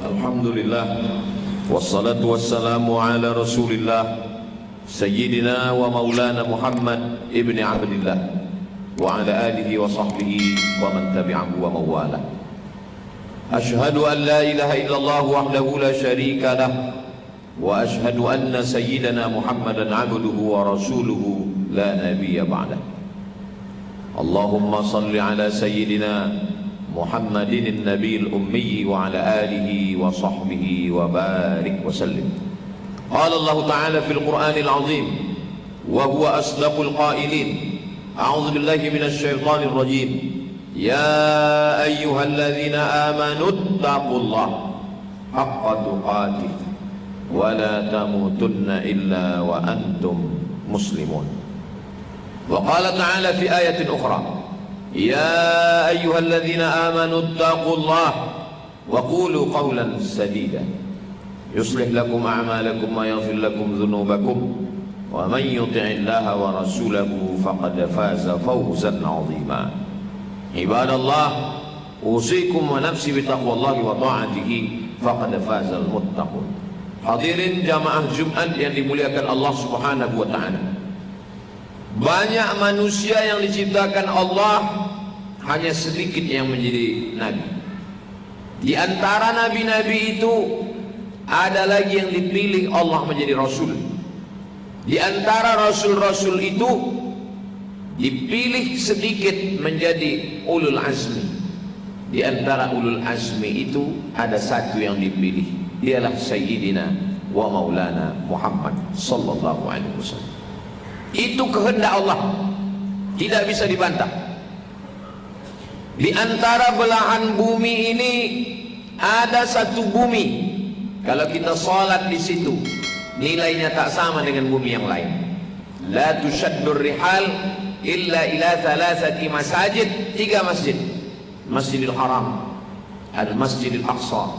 Alhamdulillah, wassalatu wassalamu ala rasulillah Sayyidina wa maulana Muhammad ibn Abdillah wa ala alihi wa sahbihi wa man tabi'ahu wa mawala. Ashhadu an la ilaha illallah wahdahu la sharika lah wa ashhadu anna sayyidana Muhammadan abduhu wa rasuluhu la nabiyya ba'dah. Allahumma salli ala sayyidina Muhammadin an-nabiyil ummi wa ala alihi wa sahbihi wa barik wa sallim. Qala Allah Ta'ala fil Qur'anil azim wa huwa asdaqul qailin. A'udzu billahi minasy syaithanir rajim. Ya ayyuhalladzina amanu taqullaha haqqa tuqatih wa la tamutunna illa wa antum muslimun. Wa qala ta'ala fi ayatin ukhra, Ya ayyuhalladzina amanu taqullaha wa qulu qawlan sadida yuslih lakum a'malakum wa yaghfir lakum dhunubakum wa man yuti'illaha wa rasulahu faqad faza fawzan 'azima. Ibadallah, usikum wa nafsi bitaqwallahi wa ta'atihi faqad fazal muttaqun. Hadirin jamaah Jumat yang dimuliakan Allah Subhanahu wa ta'ala, banyak manusia yang diciptakan Allah, hanya sedikit yang menjadi nabi. Di antara nabi-nabi itu ada lagi yang dipilih Allah menjadi rasul. Di antara rasul-rasul itu dipilih sedikit menjadi ulul azmi. Di antara ulul azmi itu ada satu yang dipilih, dialah Sayyidina wa maulana Muhammad sallallahu alaihi wasallam. Itu kehendak Allah, tidak bisa dibantah. Di antara belahan bumi ini ada satu bumi, kalau kita salat di situ nilainya tak sama dengan bumi yang lain. La tushaddur rihal illa ila thalathati masajid, 3 masjid: Masjidil Haram, Al-Masjidil Aqsa,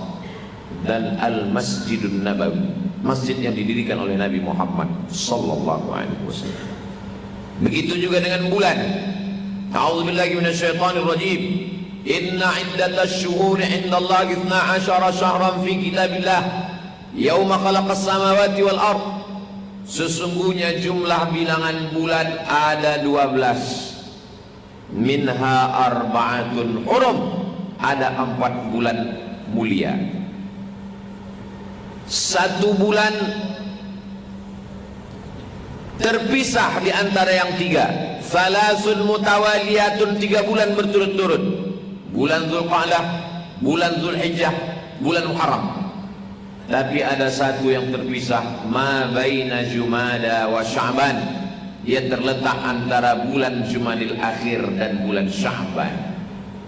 dan Al-Masjidun Nabawi, masjid yang didirikan oleh Nabi Muhammad sallallahu alaihi wasallam. Begitu juga dengan bulan. A'udzubillahi minasyaitonir rajim. Inna 'iddatasy syuhuri 'indallahi 12 syahran fi kitabillah yauma khalaqas samawati wal ard. Sesungguhnya jumlah bilangan bulan ada 12. Minha arba'atun hurum, ada 4 bulan mulia. Satu bulan terpisah di antara yang 3. Salasun mutawaliyatun, 3 bulan berturut-turut. Bulan Dzulqa'dah, bulan Dzulhijjah, bulan Muharram. Tapi ada satu yang terpisah, ma baina Jumada wa Sya'ban. Dia terletak antara bulan Jumadil Akhir dan bulan Sya'ban.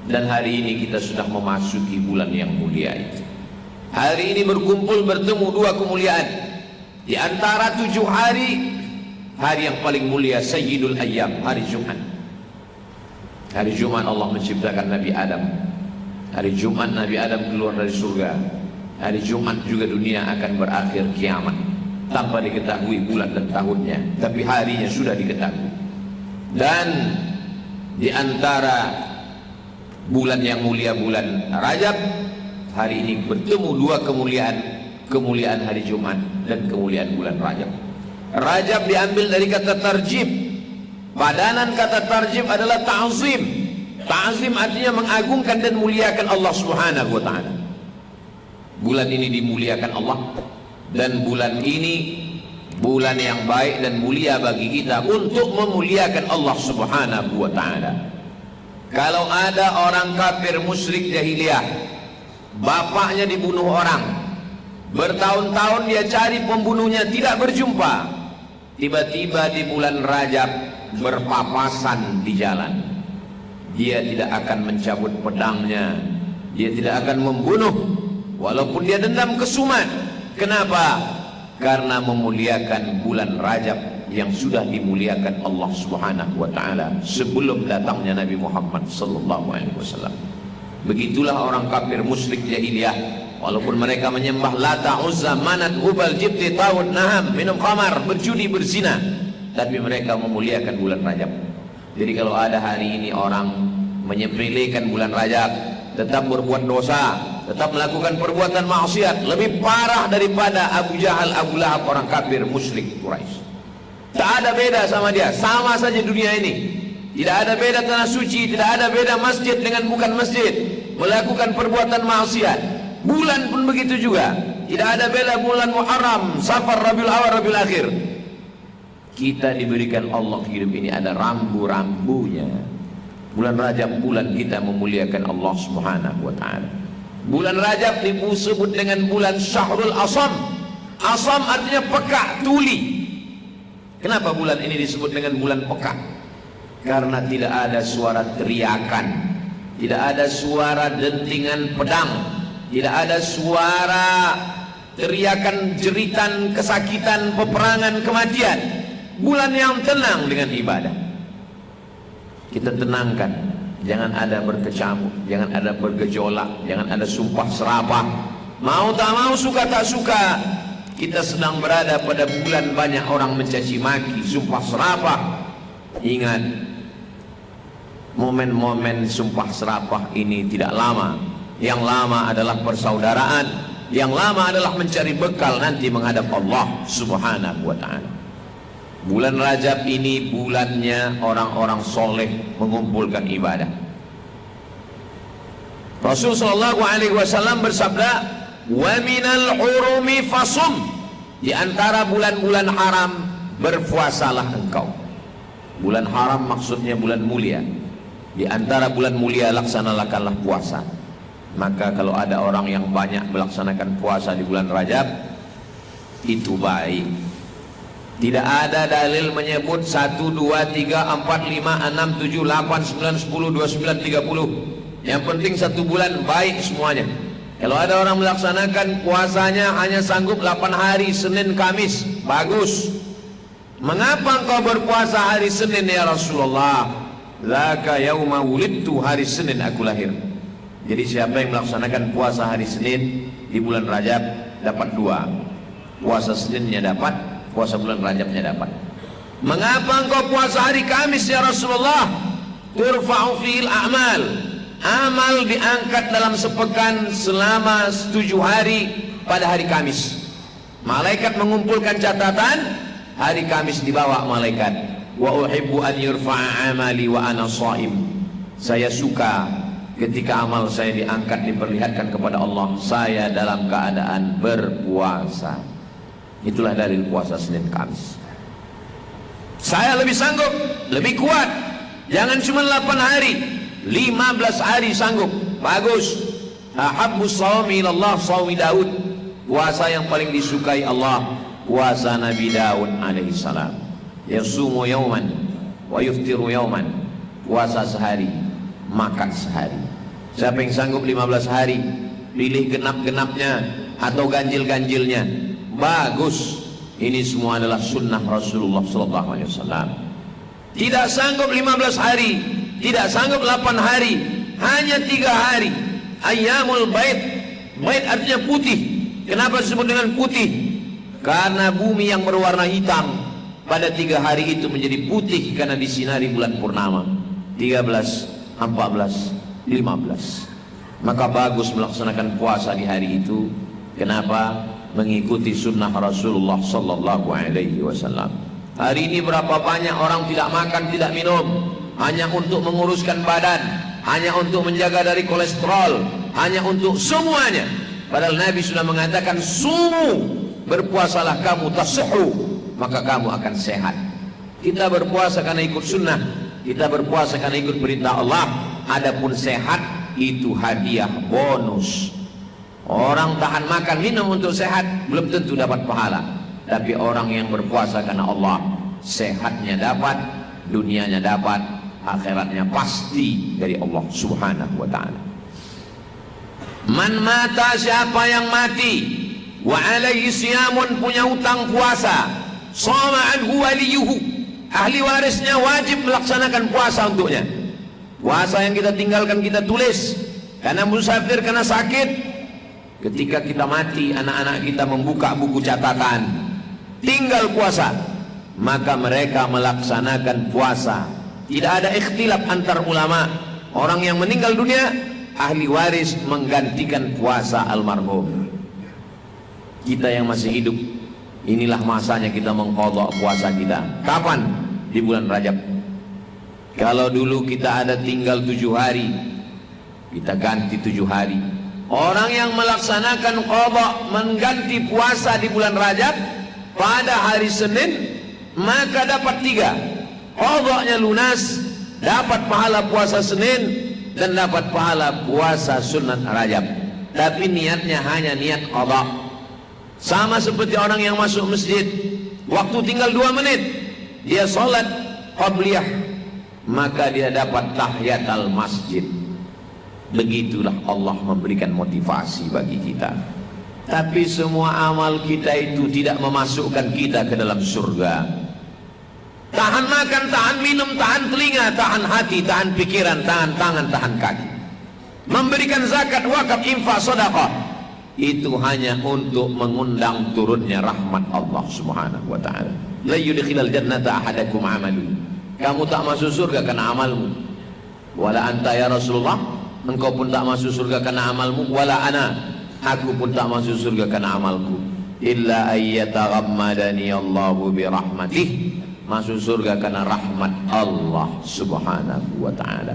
Dan hari ini kita sudah memasuki bulan yang mulia itu. Hari ini berkumpul bertemu 2 kemuliaan. Di antara 7 hari, hari yang paling mulia Sayyidul Ayyam, hari Jumat. Hari Jumat Allah menciptakan Nabi Adam. Hari Jumat Nabi Adam keluar dari surga. Hari Jumat juga dunia akan berakhir kiamat, tanpa diketahui bulan dan tahunnya, tapi harinya sudah diketahui. Dan di antara bulan yang mulia, bulan Rajab, hari ini bertemu 2 kemuliaan, kemuliaan hari Jumat dan kemuliaan bulan Rajab. Rajab diambil dari kata tarjib. Padanan kata tarjib adalah ta'zim. Ta'zim artinya mengagungkan dan muliakan Allah Subhanahu wa ta'ala. Bulan ini dimuliakan Allah, dan bulan ini bulan yang baik dan mulia bagi kita untuk memuliakan Allah Subhanahu wa ta'ala. Kalau ada orang kafir musyrik jahiliyah, bapaknya dibunuh orang, bertahun-tahun dia cari pembunuhnya tidak berjumpa, tiba-tiba di bulan Rajab berpapasan di jalan, dia tidak akan mencabut pedangnya, dia tidak akan membunuh walaupun dia dendam kesumat. Kenapa? Karena memuliakan bulan Rajab yang sudah dimuliakan Allah Subhanahu wa ta'ala sebelum datangnya Nabi Muhammad sallallahu alaihi wasallam. Begitulah orang kafir musyrik jahiliyah, walaupun mereka menyembah Lata, Uzza, Manat, Hubal, Jibti, Tawud, Naham, minum khamar, berjudi, berzina, tapi mereka memuliakan bulan Rajab. Jadi kalau ada hari ini orang menyepelekan bulan Rajab, tetap berbuat dosa, tetap melakukan perbuatan maksiat, lebih parah daripada Abu Jahal, Abu Lahab, orang kafir musyrik Quraisy. Tak ada beda sama dia, sama saja dunia ini. Tidak ada beda tanah suci, tidak ada beda masjid dengan bukan masjid, melakukan perbuatan maksiat. Bulan pun begitu juga, tidak ada beda bulan Muharram, Safar, Rabiul Awal, Rabiul Akhir. Kita diberikan Allah hidup ini ada rambu-rambunya. Bulan Rajab bulan kita memuliakan Allah Subhanahu wa taala. Bulan Rajab disebut dengan bulan Syahrul Asam. Asam artinya peka, tuli. Kenapa bulan ini disebut dengan bulan peka? Karena tidak ada suara teriakan, tidak ada suara dentingan pedang, tidak ada suara teriakan jeritan kesakitan, peperangan, kematian. Bulan yang tenang dengan ibadah. Kita tenangkan, jangan ada berkecamuk, jangan ada bergejolak, jangan ada sumpah serapah. Mau tak mau, suka tak suka, kita sedang berada pada bulan banyak orang mencaci maki, sumpah serapah. Ingat, momen-momen sumpah serapah ini tidak lama. Yang lama adalah persaudaraan, yang lama adalah mencari bekal nanti menghadap Allah Subhanahu wa ta'ala. Bulan Rajab ini bulannya orang-orang soleh mengumpulkan ibadah. Rasul sallallahu alaihi wasallam bersabda, "Wa minal hurumi fasum." Di antara bulan-bulan haram berpuasalah engkau. Bulan haram maksudnya bulan mulia. Di antara bulan mulia laksanakanlah puasa. Maka kalau ada orang yang banyak melaksanakan puasa di bulan Rajab, itu baik. Tidak ada dalil menyebut 1, 2, 3, 4, 5, 6, 7, 8, 9, 10, 29, 30. Yang penting satu bulan baik semuanya. Kalau ada orang melaksanakan puasanya hanya sanggup 8 hari, Senin, Kamis, bagus. Mengapa engkau berpuasa hari Senin ya Rasulullah? Laka yauma wulidtu, hari Senin aku lahir. Jadi siapa yang melaksanakan puasa hari Senin di bulan Rajab dapat 2. Puasa Seninnya dapat, puasa bulan Rajabnya dapat. Mengapa engkau puasa hari Kamis ya Rasulullah? Turfa'u fil a'mal. Amal diangkat dalam sepekan selama 7 hari pada hari Kamis. Malaikat mengumpulkan catatan, hari Kamis dibawa malaikat. Wa uhibbu an yurfa'a amali wa ana shaim. Saya suka ketika amal saya diangkat, diperlihatkan kepada Allah, saya dalam keadaan berpuasa. Itulah dalil puasa Senin Kamis. Saya lebih sanggup, lebih kuat. Jangan cuma 8 hari, 15 hari sanggup, bagus. Ahabbus shaumi ilallah shaumi Daud. Puasa yang paling disukai Allah, puasa Nabi Daud alaihissalam. Yasumu yauman wa yuftiru yauman. Puasa sehari, makan sehari. Siapa yang sanggup 15 hari, pilih genap-genapnya atau ganjil-ganjilnya, bagus. Ini semua adalah sunnah Rasulullah SAW. Tidak sanggup 15 hari, tidak sanggup 8 hari, hanya 3 hari. Ayyamul bait. Bait artinya putih. Kenapa disebut dengan putih? Karena bumi yang berwarna hitam pada 3 hari itu menjadi putih karena disinari bulan purnama. 13, 14, 15. Maka bagus melaksanakan puasa di hari itu. Kenapa? Mengikuti sunnah Rasulullah sallallahu alaihi wasallam. Hari ini berapa banyak orang tidak makan, tidak minum, hanya untuk menguruskan badan, hanya untuk menjaga dari kolesterol, hanya untuk semuanya. Padahal Nabi sudah mengatakan, sumu, berpuasalah kamu, tasihhu, maka kamu akan sehat. Kita berpuasa karena ikut sunnah, kita berpuasa karena ikut perintah Allah. Adapun sehat itu hadiah bonus. Orang tahan makan minum untuk sehat belum tentu dapat pahala. Tapi orang yang berpuasa karena Allah, sehatnya dapat, dunianya dapat, akhiratnya pasti dari Allah Subhanahu wa ta'ala. Man mata, siapa yang mati, wa alaihi siyamun, punya hutang puasa, shoma anhu waliyuhu, ahli warisnya wajib melaksanakan puasa untuknya. Puasa yang kita tinggalkan kita tulis karena musafir, karena sakit. Ketika kita mati, anak-anak kita membuka buku catatan, tinggal puasa, maka mereka melaksanakan puasa. Tidak ada ikhtilaf antar ulama. Orang yang meninggal dunia ahli waris menggantikan puasa almarhum. Kita yang masih hidup, inilah masanya kita mengqadha puasa kita. Kapan? Di bulan Rajab. Kalau dulu kita ada tinggal 7 hari, kita ganti 7 hari. Orang yang melaksanakan qadha mengganti puasa di bulan Rajab pada hari Senin, maka dapat 3. Qadhanya lunas, dapat pahala puasa Senin, dan dapat pahala puasa sunat Rajab. Tapi niatnya hanya niat qadha. Sama seperti orang yang masuk masjid, waktu tinggal 2 menit, dia sholat qabliyah, maka dia dapat tahiyatul masjid. Begitulah Allah memberikan motivasi bagi kita. Tapi semua amal kita itu tidak memasukkan kita ke dalam surga. Tahan makan, tahan minum, tahan telinga, tahan hati, tahan pikiran, tahan tangan, tahan kaki. Memberikan zakat, wakaf, infak, sedekah, itu hanya untuk mengundang turunnya rahmat Allah Subhanahu wa taala. La yudkhilal jannata ahadakum amalu. Kamu tak masuk surga karena amalmu. Wala anta ya Rasulullah, engkau pun tak masuk surga karena amalmu. Wala ana, aku pun tak masuk surga karena amalku. Illa ayyataghammadani Allahu bi rahmatih. Masuk surga karena rahmat Allah Subhanahu wa ta'ala.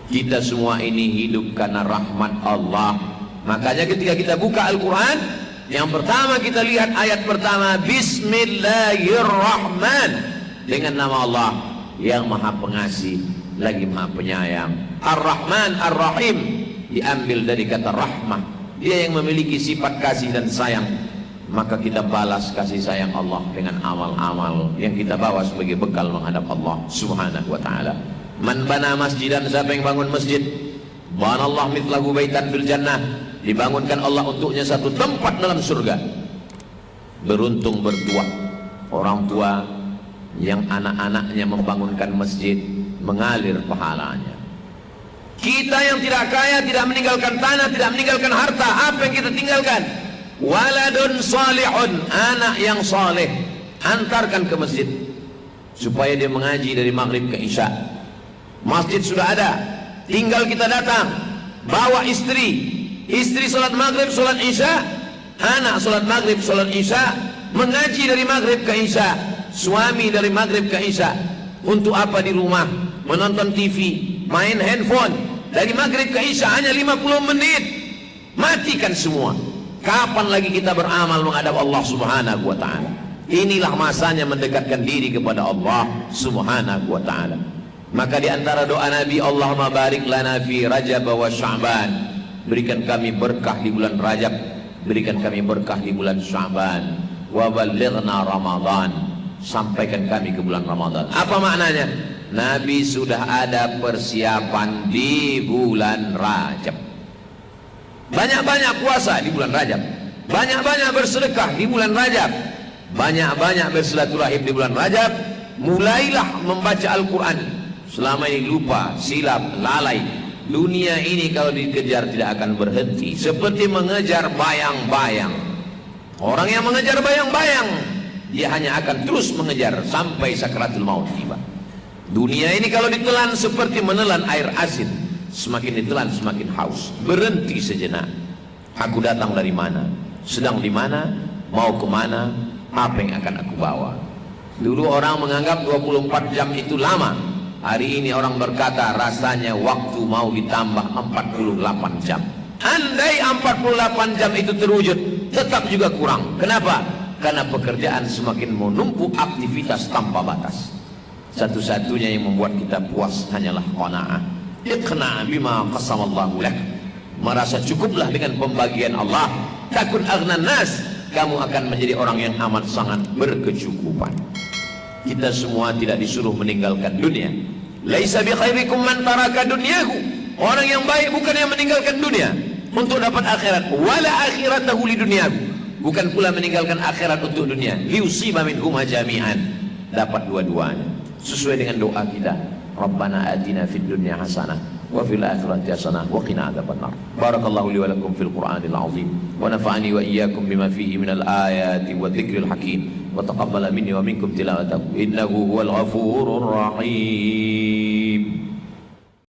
Kita semua ini hidup karena rahmat Allah. Makanya ketika kita buka Al-Quran, yang pertama kita lihat ayat pertama, Bismillahirrahman, dengan nama Allah yang maha pengasih lagi maha penyayang. Ar-Rahman Ar-Rahim diambil dari kata rahmah. Dia yang memiliki sifat kasih dan sayang. Maka kita balas kasih sayang Allah dengan amal-amal yang kita bawa sebagai bekal menghadap Allah Subhanahu wa ta'ala. Man bana masjidan, siapa yang bangun masjid, banallahu mithlahu baitan fil jannah, dibangunkan Allah untuknya satu tempat dalam surga. Beruntung berdua orang tua yang anak-anaknya membangunkan masjid, mengalir pahalanya. Kita yang tidak kaya, tidak meninggalkan tanah, tidak meninggalkan harta, apa yang kita tinggalkan? Waladun salihun, anak yang saleh, antarkan ke masjid supaya dia mengaji dari maghrib ke isya. Masjid sudah ada, tinggal kita datang, bawa istri salat maghrib, salat isya, anak salat maghrib, salat isya, mengaji dari maghrib ke isya, suami dari maghrib ke isya. Untuk apa di rumah menonton TV, main handphone dari maghrib ke isya hanya 50 menit, matikan semua. Kapan lagi kita beramal menghadap Allah Subhanahu wa ta'ala? Inilah masanya mendekatkan diri kepada Allah Subhanahu wa ta'ala. Maka di antara doa Nabi, Allahumma barik lana fi Rajab wa Sya'ban, berikan kami berkah di bulan Rajab, berikan kami berkah di bulan Sya'ban, wa ballighna Ramadan, sampaikan kami ke bulan Ramadan. Apa maknanya? Nabi sudah ada persiapan di bulan Rajab. Banyak-banyak puasa di bulan Rajab, banyak-banyak bersedekah di bulan Rajab, banyak-banyak bersilaturahim di bulan Rajab. Mulailah membaca Al-Quran. Selama ini lupa, silap, lalai. Dunia ini kalau dikejar tidak akan berhenti, seperti mengejar bayang-bayang. Orang yang mengejar bayang-bayang, dia hanya akan terus mengejar sampai sakaratul maut tiba. Dunia ini kalau ditelan seperti menelan air asin, semakin ditelan semakin haus. Berhenti sejenak. Aku datang dari mana? Sedang di mana? Mau kemana? Apa yang akan aku bawa? Dulu orang menganggap 24 jam itu lama. Hari ini orang berkata rasanya waktu mau ditambah 48 jam. Andai 48 jam itu terwujud, tetap juga kurang. Kenapa? Karena pekerjaan semakin menumpuk, aktivitas tanpa batas. Satu-satunya yang membuat kita puas hanyalah qanaah. Iqna' bima qasamallahu lak. Merasa cukuplah dengan pembagian Allah. Takun aghnan nas, kamu akan menjadi orang yang amat sangat berkecukupan. Kita semua tidak disuruh meninggalkan dunia. Laisa bi khairikum man taraka dunyahu. Orang yang baik bukan yang meninggalkan dunia untuk dapat akhirat. Wala akhiratahu li dunyahu. Bukan pula meninggalkan akhirat untuk dunia. Liusiba minhuma jami'an. Dapat dua-duanya. Sesuai dengan doa kita. Rabbana atina fid dunya hasanah wa fil akhirati hasanah wa qina adzabannar. Barakallahu li wa lakum fil Qur'anil azim wa nafa'ani wa iyyakum bima fihi minal ayati wa dzikril hakim wa taqabbala minni wa minkum tilawatahu innahu huwal ghafurur rahim.